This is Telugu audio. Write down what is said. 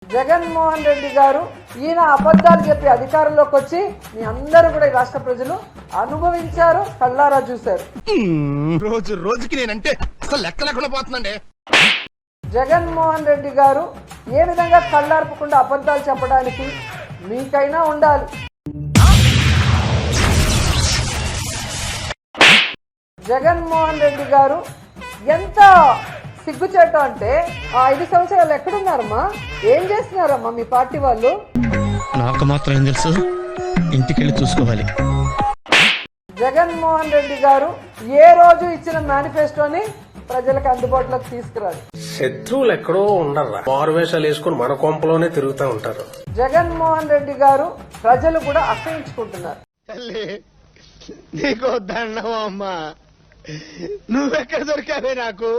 జగన్మోహన్ రెడ్డి గారు ఈయన అబద్ధాలు చెప్పి అధికారంలోకి వచ్చి మీ అందరూ కూడా ఈ రాష్ట్ర ప్రజలు అనుభవించారు, కళ్ళారా చూశారు. రోజు రోజుకి నేనంటే అసలు లెక్క లేకుండా పోతుందండి. జగన్మోహన్ రెడ్డి గారు ఏ విధంగా కళ్ళార్పకుండా అబద్ధాలు చెప్పడానికి మీకైనా ఉండాలి. జగన్మోహన్ రెడ్డి గారు ఎంత సిగ్గుచేట అంటే ఆ 5 సంవత్సరాలు ఎక్కడున్నారమ్మా, ఏం చేస్తున్నారమ్మా మీ పార్టీ వాళ్ళు? నాకు మాత్రం ఏం తెలుసు, ఇంటికెళ్ళి చూసుకోవాలి. జగన్మోహన్ రెడ్డి గారు ఏ రోజు ఇచ్చిన మేనిఫెస్టోని ప్రజలకు అందుబాటులోకి తీసుకురాదు. శత్రువులు ఎక్కడో ఉండరు, మారువేషాలు వేసుకుని మన కొంపలోనే తిరుగుతూ ఉంటారు. జగన్మోహన్ రెడ్డి గారు ప్రజలు కూడా అసహించుకుంటున్నారు. నీకు దండం అమ్మా, నువ్వెక్కడ దొరికావే నాకు?